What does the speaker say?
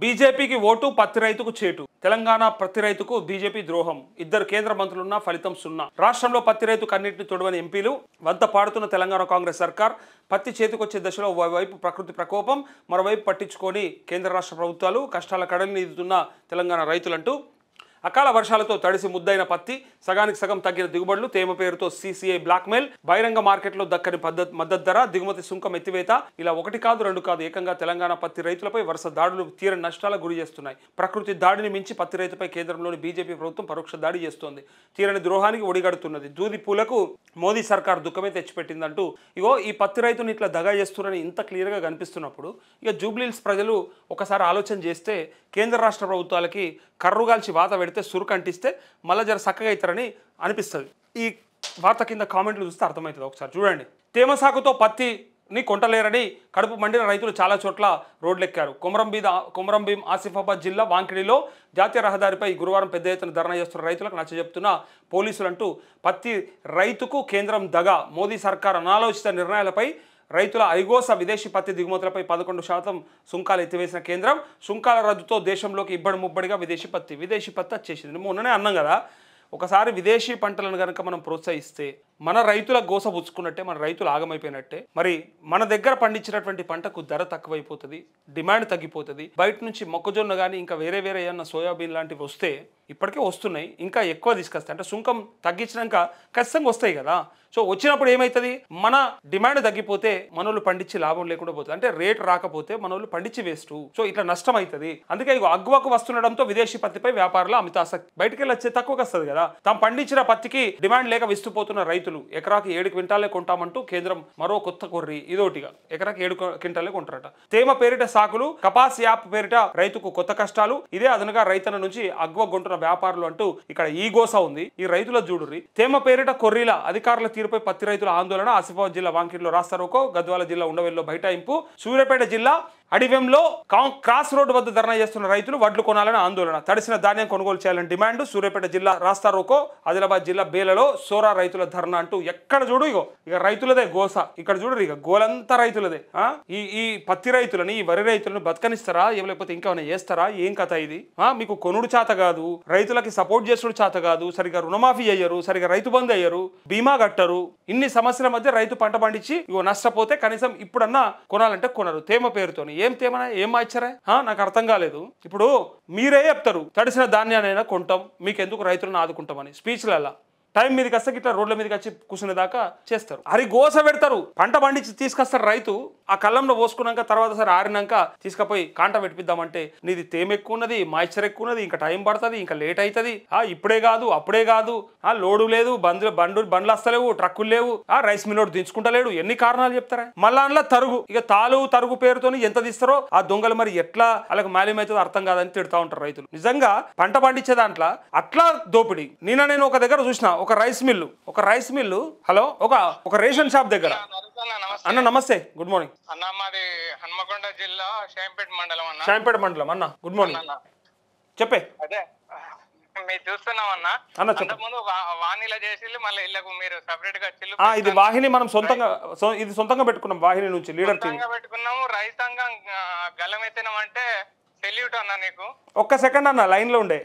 బీజేపీకి ఓటు పత్తి రైతుకు చేటు. తెలంగాణ పత్తి రైతుకు బీజేపీ ద్రోహం. ఇద్దరు కేంద్ర మంత్రులున్నా ఫలితం సున్నా. రాష్ట్రంలో పత్తి రైతు కన్నిటిని తొడవని ఎంపీలు. వంత పాడుతున్న తెలంగాణ కాంగ్రెస్ సర్కార్. పత్తి చేతికొచ్చే దశలో ఓవైపు ప్రకృతి ప్రకోపం, మరోవైపు పట్టించుకొని కేంద్ర రాష్ట్ర ప్రభుత్వాలు కష్టాల కడలిని ఈదుతున్న తెలంగాణ రైతులంటూ అకాల వర్షాలతో తడిసి ముద్దైన పత్తి, సగానికి సగం తగ్గిన దిగుబడులు, తేమ పేరుతో సీసీఐ బ్లాక్మెయిల్, బహిరంగ మార్కెట్లో దక్కని మద్దతు ధర, దిగుమతి సుంకం ఎత్తివేత, ఇలా ఒకటి కాదు రెండు కాదు ఏకంగా తెలంగాణ పత్తి రైతులపై వరుస దాడులు తీరని నష్టాలకు గురి చేస్తున్నాయి. ప్రకృతి దాడిని మించి పత్తి రైతుపై కేంద్రంలోని బీజేపీ ప్రభుత్వం పరోక్ష దాడి చేస్తోంది. తీరని ద్రోహానికి ఒడిగడుతున్నది. దూది పూలకు మోదీ సర్కార్ దుఃఖమే తెచ్చిపెట్టిందంటూ ఇగో ఈ పత్తి రైతుని ఇట్లా దగా చేస్తున్నారని ఇంత క్లియర్గా కనిపిస్తున్నప్పుడు ఇక జూబ్లీహిల్స్ ప్రజలు ఒకసారి ఆలోచన చేస్తే కేంద్ర రాష్ట్ర ప్రభుత్వాలకి కర్రుగాల్చి వాత పెడితే సురుకు అంటిస్తే మళ్ళీ జర చక్కగా అవుతారని అనిపిస్తుంది. ఈ వార్త కింద కామెంట్లు చూస్తే అర్థమవుతుంది. ఒకసారి చూడండి. తేమ సాకుతో పత్తిని కొంటలేరని కడుపు మండిన రైతులు చాలా చోట్ల రోడ్లెక్కారు. కొమరంభీం ఆసిఫాబాద్ జిల్లా వాంకిడిలో జాతీయ రహదారిపై గురువారం పెద్ద ఎత్తున ధర్నా చేస్తున్న రైతులకు నచ్చజెప్తున్న పోలీసులంటూ పత్తి రైతుకు కేంద్రం దగా. మోదీ సర్కార్ అనాలోచిత నిర్ణయాలపై రైతుల అరిగోస. విదేశీ పత్తి దిగుమతులపై 11% సుంకాలు ఎత్తివేసిన కేంద్రం. సుంకాల రద్దుతో దేశంలోకి ఇబ్బడి ముబ్బడిగా విదేశీ పత్తి వచ్చేసింది. మొన్ననే అన్నాం కదా, ఒకసారి విదేశీ పంటలను కనుక మనం ప్రోత్సహిస్తే మన రైతుల గోస పుచ్చుకున్నట్టే, మన రైతులు ఆగమైపోయినట్టే. మరి మన దగ్గర పండించినటువంటి పంటకు ధర తక్కువైపోతుంది, డిమాండ్ తగ్గిపోతుంది. బయట నుంచి మొక్కజొన్న కానీ ఇంకా వేరే ఏమన్నా సోయాబీన్ లాంటివి వస్తే, ఇప్పటికే వస్తున్నాయి, ఇంకా ఎక్కువ తీసుకొస్తాయి. అంటే సుంకం తగ్గించినాక ఖచ్చితంగా వస్తాయి కదా. సో వచ్చినప్పుడు ఏమవుతుంది, మన డిమాండ్ తగ్గిపోతే మనోళ్ళు పండించి లాభం లేకుండా పోతుంది. అంటే రేట్ రాకపోతే మనోళ్ళు పండించి వేస్ట్. సో ఇట్లా నష్టం అవుతుంది. అందుకే ఇక అగ్గువకు వస్తుండడంతో విదేశీ పత్తిపై వ్యాపారులు అమిత ఆసక్తి. బయటకు వెళ్ళి వచ్చే తక్కువకి వస్తుంది కదా. తాము పండించిన పత్తికి డిమాండ్ లేక విస్తుపోతున్న రైతులు ఎకరాకి 7 క్వింటాలే కొంటామంటూ కేంద్రం మరో కొత్త కొర్రి. ఇదోటిగా ఎకరాకి 7 క్వింటాలే కొంటారట. తేమ పేరిట సాకులు, కపాస్ యాప్ పేరిట రైతుకు కొత్త కష్టాలు. ఇదే అదనగా రైతన్న నుంచి అగ్వ గొంటున్న వ్యాపారులు అంటూ ఇక్కడ ఈ గోస ఉంది. ఈ రైతుల జూడుర్రి. తేమ పేరిట కొర్రీల అధికారుల తీరుపై పత్తి రైతుల ఆందోళన. ఆసిఫాబాద్ జిల్లా వాంకిడిలో రాస్తారోకో, గద్వాల జిల్లా ఉండవెల్లో బైఠాయింపు, సూర్యాపేట జిల్లా అడివెంలో క్రాస్ రోడ్డు వద్ద ధర్నా చేస్తున్న రైతులు వడ్లు కొనాలని ఆందోళన. తడిసిన ధాన్యం కొనుగోలు చేయాలని డిమాండ్. సూర్యాపేట జిల్లా రాస్తారోకో, ఆదిలాబాద్ జిల్లా బేలలో సోరా రైతుల ధర్నా అంటూ ఎక్కడ చూడు ఇక రైతులదే గోస. ఇక్కడ చూడరు ఇక గోలంతా రైతులదే. ఈ పత్తి రైతులని, ఈ వరి రైతులను బతకనిస్తారా, లేకపోతే ఇంకేమైనా చేస్తారా? ఏం కథ ఇది? మీకు కొనుడు చేత కాదు, రైతులకి సపోర్ట్ చేసుడు చేత కాదు, సరిగా రుణమాఫీ అయ్యరు, సరిగా రైతు బంధు అయ్యరు, బీమా కట్టరు. ఇన్ని సమస్యల మధ్య రైతు పంట పండించి నష్టపోతే కనీసం ఇప్పుడన్నా కొనాలంటే కొనరు. తేమ పేరుతోని ఏం తేమనా, ఏం మార్చారా? నాకు అర్థం కాలేదు. ఇప్పుడు మీరే చెప్తారు తడిసిన ధాన్యానైనా కొంటాం, మీకెందుకు రైతులను ఆదుకుంటామని స్పీచ్లల్లా. టైం మీదకి వస్తే ఇట్లా రోడ్ల మీదకి వచ్చి కూర్చునే దాకా చేస్తారు. అరి గోస పెడతారు. పంట పండించి తీసుకొస్తారు రైతు. ఆ కళ్ళంలో పోసుకున్నాక తర్వాత సరే ఆరినాక తీసుకుపోయి కాంట పెట్టిద్దామంటే నీది తేమ ఎక్కువ ఉన్నది, మాయిశ్చర్ ఎక్కువ ఉన్నది, ఇంకా టైం పడుతుంది, ఇంకా లేట్ అవుతుంది. ఇప్పుడే కాదు అప్పుడే కాదు, లోడు లేదు, బండ్లు వస్తలేవు, ట్రక్కులు లేవు, రైస్ మిల్లోడు దించుకుంటలేడు. ఎన్ని కారణాలు చెప్తారా? మళ్ళా అందులో తరుగు. ఇక తరుగు పేరుతోని ఎంత తీస్తారో ఆ దొంగలు మరి ఎట్లా వాళ్ళకి మాల్యమవుతుందో అర్థం కాదని తిడతా ఉంటారు రైతులు. నిజంగా పంట పండించే దాంట్లో అట్లా దోపిడీ. నేను ఒక దగ్గర చూసిన, ఒక రైస్ మిల్లు హలో ఒక రేషన్ షాప్ దగ్గర. అన్న నమస్తే, గుడ్ మార్నింగ్ అన్న. మాది హన్మకొండ జిల్లా షాంపేట మండలం అన్న. గుడ్ మార్నింగ్, చెప్పే. అదే మీరు చూస్తున్నాం అన్న, ముందు వాణిలా చేసి మళ్ళీ ఇళ్ళకు మీరు సెపరేట్ గా ఇది వాహిని మనం సొంతంగా పెట్టుకున్నాం. వాహిని నుంచి లీడర్ పెట్టుకున్నాము. రైతాంగం గలమెత్తినాం అంటే సెల్యూట్ అన్న నీకు. ఒక్క సెకండ్ అన్న లైన్ లో ఉండే.